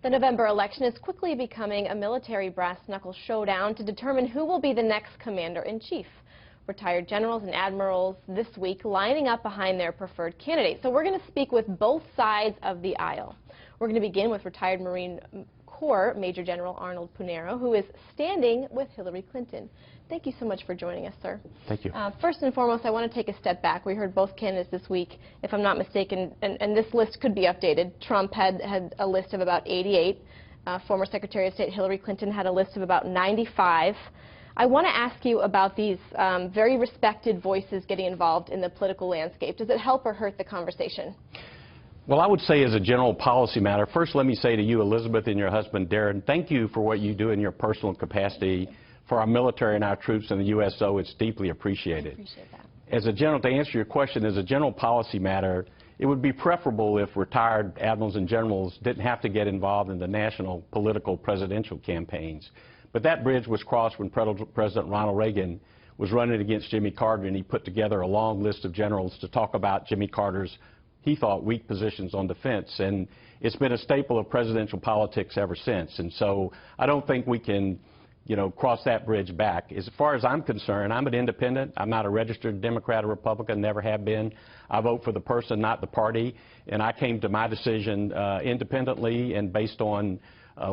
The November election is quickly becoming a military brass-knuckle showdown to determine who will be the next commander-in-chief. Retired generals and admirals this week lining up behind their preferred candidate. So we're going to speak with both sides of the aisle. We're going to begin with retired Marine Corps Major General Arnold Punero, who is standing with Hillary Clinton. Thank you so much for joining us, sir. Thank you. First and foremost, I want to take a step back. We heard both candidates this week, if I'm not mistaken, and this list could be updated. Trump had a list of about 88. Former Secretary of State Hillary Clinton had a list of about 95. I want to ask you about these very respected voices getting involved in the political landscape. Does it help or hurt the conversation? Well, I would say as a general policy matter, first let me say to you, Elizabeth, and your husband, Darren, thank you for what you do in your personal capacity for our military and our troops in the USO. It's deeply appreciated. I appreciate that. As a general, to answer your question, as a general policy matter, it would be preferable if retired admirals and generals didn't have to get involved in the national political presidential campaigns. But that bridge was crossed when President Ronald Reagan was running against Jimmy Carter, and he put together a long list of generals to talk about Jimmy Carter's, he thought, weak positions on defense. And it's been a staple of presidential politics ever since. And so I don't think we can, cross that bridge back. As far as I'm concerned, I'm an independent. I'm not a registered Democrat or Republican, never have been. I vote for the person, not the party. And I came to my decision independently and based on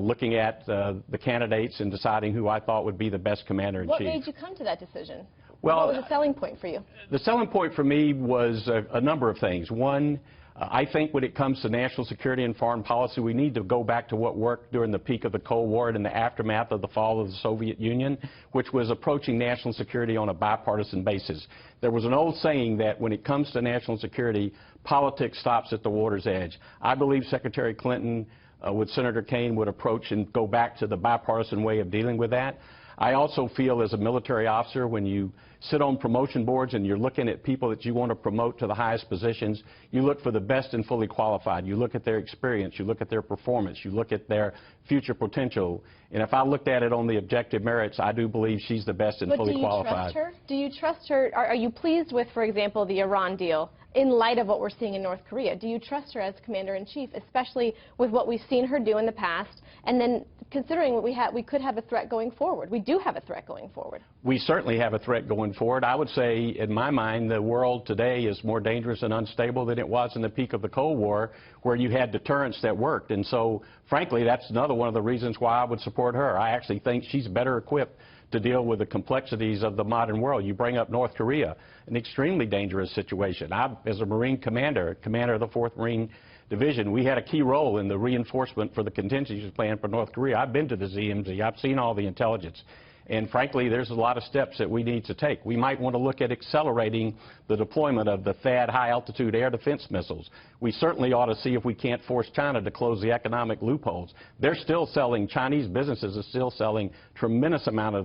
looking at the candidates and deciding who I thought would be the best commander-in-chief. What made you come to that decision? Well, what was the selling point for you? The selling point for me was a number of things. One, I think when it comes to national security and foreign policy, we need to go back to what worked during the peak of the Cold War and in the aftermath of the fall of the Soviet Union, which was approaching national security on a bipartisan basis. There was an old saying that when it comes to national security, politics stops at the water's edge. I believe Secretary Clinton with Senator Kaine would approach and go back to the bipartisan way of dealing with that. I also feel as a military officer, when you sit on promotion boards and you're looking at people that you want to promote to the highest positions, you look for the best and fully qualified. You look at their experience, you look at their performance, you look at their future potential. And if I looked at it on the objective merits, I do believe she's the best and fully qualified. But do you trust her? Are you pleased with, for example, the Iran deal in light of what we're seeing in North Korea? Do you trust her as commander-in-chief, especially with what we've seen her do in the past, and then considering what we could have a threat going forward? We do have a threat going forward. We certainly have a threat going forward. I would say, in my mind, the world today is more dangerous and unstable than it was in the peak of the Cold War, where you had deterrence that worked. And so, frankly, that's another one of the reasons why I would support her. I actually think she's better equipped to deal with the complexities of the modern world. You bring up North Korea, an extremely dangerous situation. As a Marine commander of the 4th Marine Division, we had a key role in the reinforcement for the contingency plan for North Korea. I've been to the ZMZ. I've seen all the intelligence. And frankly, there's a lot of steps that we need to take. We might want to look at accelerating the deployment of the THAAD high-altitude air defense missiles. We certainly ought to see if we can't force China to close the economic loopholes. They're still selling, Chinese businesses are still selling tremendous amount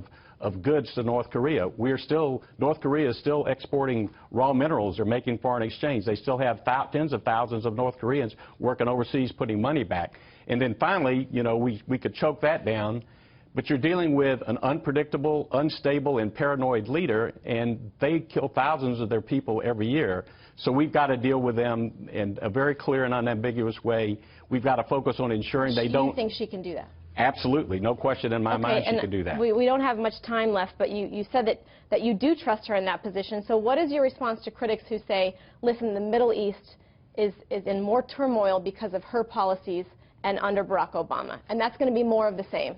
of goods to North Korea. North Korea is still exporting raw minerals or making foreign exchange. They still have tens of thousands of North Koreans working overseas putting money back. And then finally, we could choke that down. But you're dealing with an unpredictable, unstable, and paranoid leader, and they kill thousands of their people every year. So we've got to deal with them in a very clear and unambiguous way. We've got to focus on ensuring they don't... Do you think she can do that? Absolutely. No question in my mind she can do that. We don't have much time left, but you said that you do trust her in that position. So what is your response to critics who say, listen, the Middle East is in more turmoil because of her policies and under Barack Obama, and that's going to be more of the same?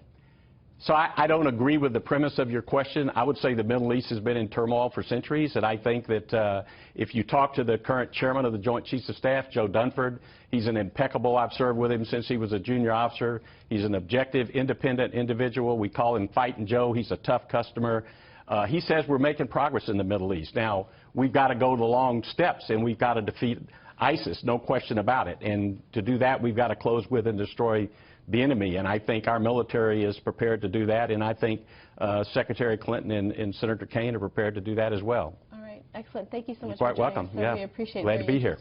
So I don't agree with the premise of your question. I would say the Middle East has been in turmoil for centuries, and I think that if you talk to the current chairman of the Joint Chiefs of Staff, Joe Dunford, he's an impeccable. I've served with him since he was a junior officer. He's an objective, independent individual. We call him Fightin' Joe. He's a tough customer. He says we're making progress in the Middle East. Now, we've got to go the long steps, and we've got to defeat ISIS, no question about it. And to do that, we've got to close with and destroy the enemy, and I think our military is prepared to do that, and I think Secretary Clinton and Senator Kaine are prepared to do that as well. All right, excellent. Thank you so much You're quite for joining welcome. us. Yeah. We appreciate it. Glad to be here.